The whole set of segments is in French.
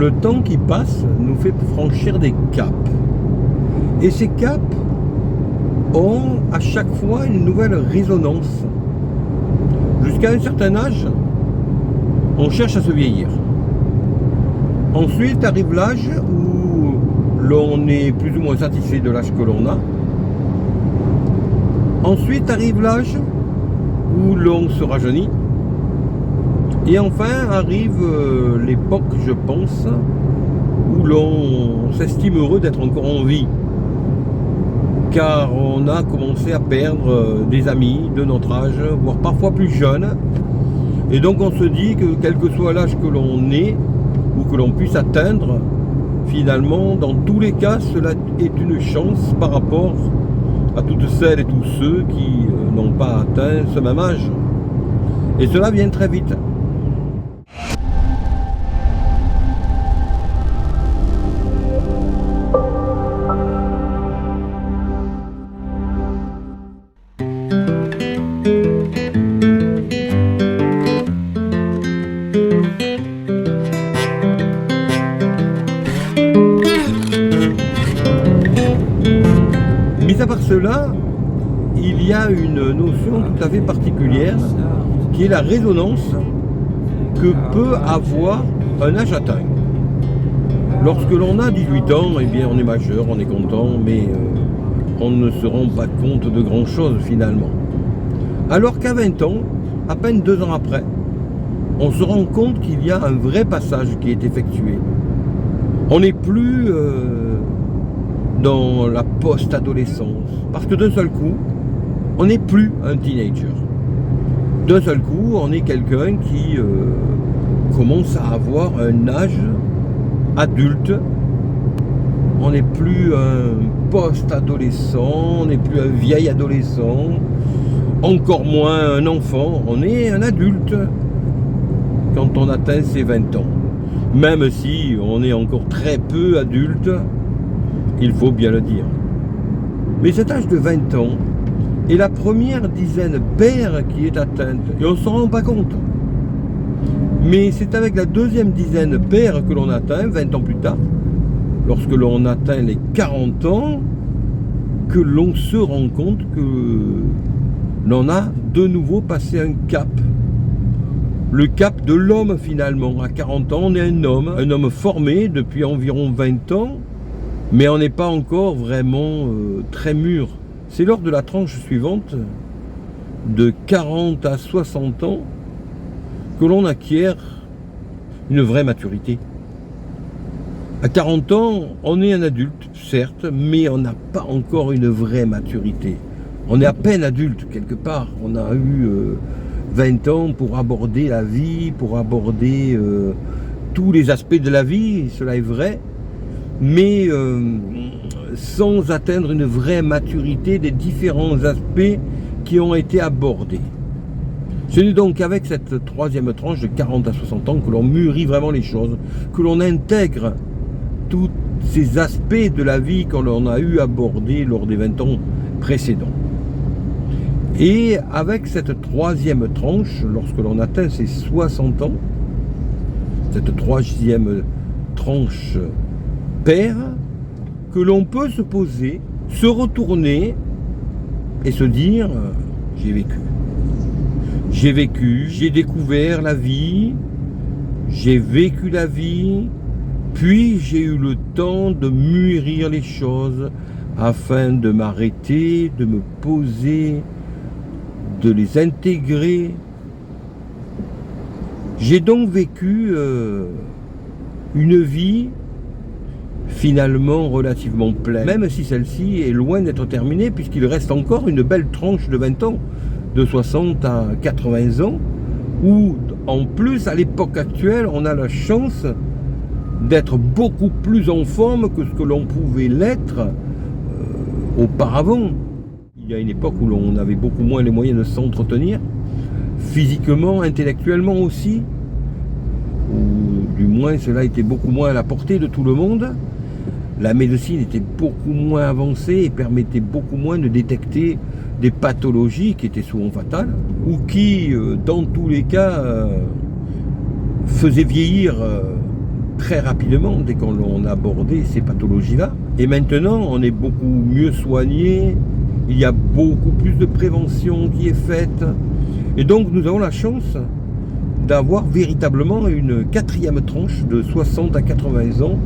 le temps qui passe nous fait franchir des caps. Et ces caps ont à chaque fois une nouvelle résonance. Jusqu'à un certain âge, on cherche à se vieillir. Ensuite arrive l'âge où l'on est plus ou moins satisfait de l'âge que l'on a. Ensuite arrive l'âge où l'on se rajeunit. Et enfin arrive l'époque, je pense, où l'on s'estime heureux d'être encore en vie. Car on a commencé à perdre des amis de notre âge, voire parfois plus jeunes. Et donc on se dit que quel que soit l'âge que l'on ait, ou que l'on puisse atteindre, finalement, dans tous les cas, cela est une chance par rapport à toutes celles et tous ceux qui n'ont pas atteint ce même âge. Et cela vient très vite. Mis à part cela, il y a une notion tout à fait particulière qui est la résonance que peut avoir un âge atteint. Lorsque l'on a 18 ans, eh bien on est majeur, on est content, mais on ne se rend pas compte de grand chose finalement. Alors qu'à 20 ans, à peine 2 ans après, on se rend compte qu'il y a un vrai passage qui est effectué. On n'est plus dans la post-adolescence, parce que d'un seul coup, on n'est plus un teenager. D'un seul coup, on est quelqu'un qui commence à avoir un âge adulte. On n'est plus un post-adolescent, on n'est plus un vieil adolescent, encore moins un enfant, on est un adulte quand on atteint ses 20 ans. Même si on est encore très peu adulte, il faut bien le dire. Mais cet âge de 20 ans est la première dizaine paire qui est atteinte, et on ne s'en rend pas compte. Mais c'est avec la deuxième dizaine paire que l'on atteint, 20 ans plus tard, lorsque l'on atteint les 40 ans, que l'on se rend compte que l'on a de nouveau passé un cap. Le cap de l'homme finalement. À 40 ans, on est un homme formé depuis environ 20 ans, mais on n'est pas encore vraiment très mûr. C'est lors de la tranche suivante, de 40 à 60 ans, que l'on acquiert une vraie maturité. À 40 ans, on est un adulte, certes, mais on n'a pas encore une vraie maturité. On est à peine adulte, quelque part. On a eu 20 ans pour aborder la vie, pour aborder tous les aspects de la vie, cela est vrai, mais sans atteindre une vraie maturité des différents aspects qui ont été abordés. Ce n'est donc qu'avec cette troisième tranche de 40 à 60 ans que l'on mûrit vraiment les choses, que l'on intègre tous ces aspects de la vie que l'on a eu abordés lors des 20 ans précédents. Et avec cette troisième tranche, lorsque l'on atteint ses 60 ans, cette troisième tranche paire, que l'on peut se poser, se retourner et se dire « j'ai vécu ». J'ai vécu, j'ai découvert la vie, j'ai vécu la vie, puis j'ai eu le temps de mûrir les choses afin de m'arrêter, de me poser, de les intégrer. J'ai donc vécu une vie finalement relativement pleine, même si celle-ci est loin d'être terminée, puisqu'il reste encore une belle tranche de 20 ans, de 60 à 80 ans, où en plus à l'époque actuelle on a la chance d'être beaucoup plus en forme que ce que l'on pouvait l'être auparavant. Il y a une époque où l'on avait beaucoup moins les moyens de s'entretenir, physiquement, intellectuellement aussi, ou du moins cela était beaucoup moins à la portée de tout le monde. La médecine était beaucoup moins avancée et permettait beaucoup moins de détecter des pathologies qui étaient souvent fatales ou qui, dans tous les cas, faisaient vieillir très rapidement dès qu'on a abordé ces pathologies-là. Et maintenant, on est beaucoup mieux soigné, il y a beaucoup plus de prévention qui est faite. Et donc, nous avons la chance d'avoir véritablement une quatrième tranche de 60 à 80 ans,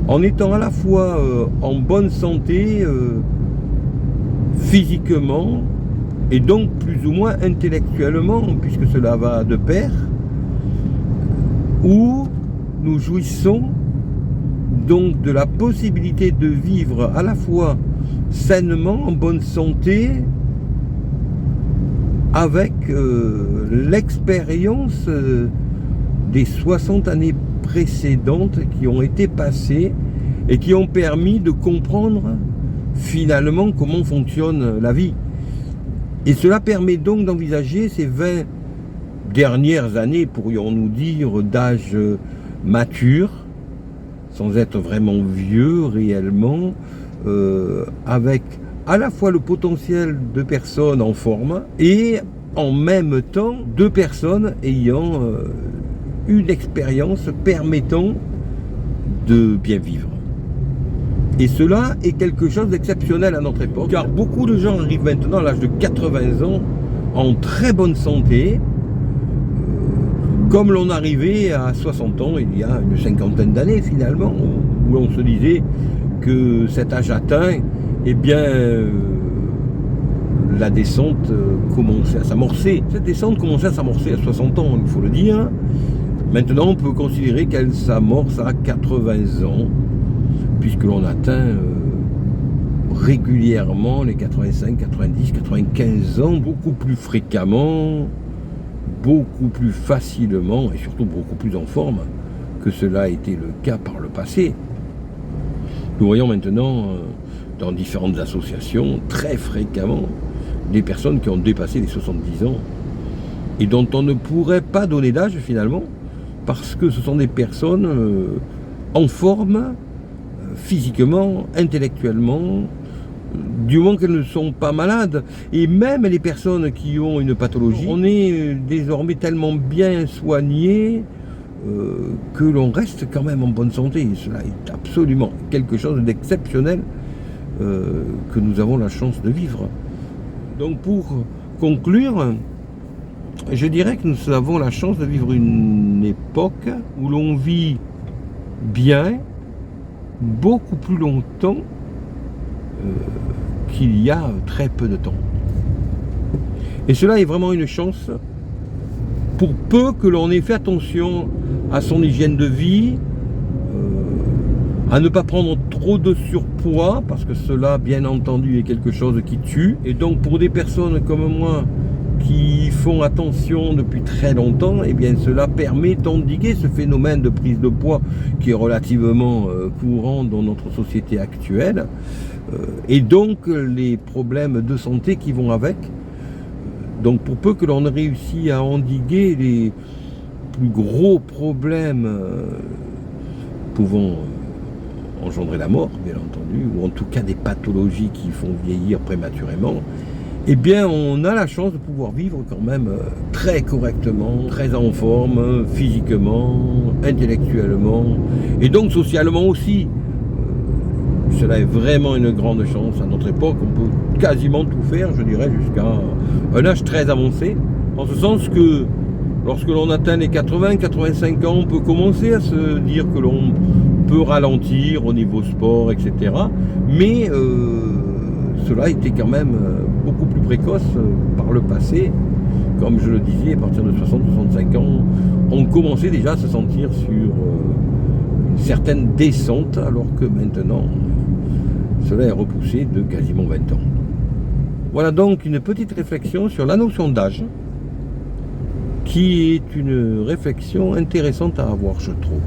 en étant à la fois en bonne santé physiquement et donc plus ou moins intellectuellement, puisque cela va de pair, où nous jouissons donc de la possibilité de vivre à la fois sainement, en bonne santé, avec l'expérience des 60 années précédentes qui ont été passées et qui ont permis de comprendre finalement comment fonctionne la vie. Et cela permet donc d'envisager ces 20 dernières années, pourrions-nous dire, d'âge mature, sans être vraiment vieux réellement, avec à la fois le potentiel de personnes en forme et en même temps de personnes ayant une expérience permettant de bien vivre. Et cela est quelque chose d'exceptionnel à notre époque, car beaucoup de gens arrivent maintenant à l'âge de 80 ans en très bonne santé, comme l'on arrivait à 60 ans il y a une cinquantaine d'années finalement, où on se disait que cet âge atteint, eh bien, la descente commençait à s'amorcer. Cette descente commençait à s'amorcer à 60 ans, il faut le dire. Maintenant, on peut considérer qu'elle s'amorce à 80 ans, puisque l'on atteint régulièrement les 85, 90, 95 ans, beaucoup plus fréquemment, beaucoup plus facilement et surtout beaucoup plus en forme que cela a été le cas par le passé. Nous voyons maintenant dans différentes associations très fréquemment des personnes qui ont dépassé les 70 ans et dont on ne pourrait pas donner d'âge finalement, parce que ce sont des personnes en forme physiquement, intellectuellement, du moment qu'elles ne sont pas malades. Et même les personnes qui ont une pathologie, on est désormais tellement bien soigné que l'on reste quand même en bonne santé. Et cela est absolument quelque chose d'exceptionnel que nous avons la chance de vivre. Donc pour conclure, je dirais que nous avons la chance de vivre une époque où l'on vit bien, beaucoup plus longtemps qu'il y a très peu de temps. Et cela est vraiment une chance, pour peu que l'on ait fait attention à son hygiène de vie, à ne pas prendre trop de surpoids, parce que cela, bien entendu, est quelque chose qui tue. Et donc, pour des personnes comme moi, qui font attention depuis très longtemps, eh bien cela permet d'endiguer ce phénomène de prise de poids qui est relativement courant dans notre société actuelle, et donc les problèmes de santé qui vont avec. Donc pour peu que l'on réussit à endiguer les plus gros problèmes pouvant engendrer la mort, bien entendu, ou en tout cas des pathologies qui font vieillir prématurément, eh bien on a la chance de pouvoir vivre quand même très correctement, très en forme, physiquement, intellectuellement, et donc socialement aussi. Cela est vraiment une grande chance à notre époque. On peut quasiment tout faire, je dirais, jusqu'à un âge très avancé, en ce sens que lorsque l'on atteint les 80-85 ans, on peut commencer à se dire que l'on peut ralentir au niveau sport, etc. Mais cela était quand même beaucoup plus précoce par le passé. Comme je le disais, à partir de 60-65 ans, on commençait déjà à se sentir sur une certaine descente, alors que maintenant, cela est repoussé de quasiment 20 ans. Voilà donc une petite réflexion sur la notion d'âge, qui est une réflexion intéressante à avoir, je trouve.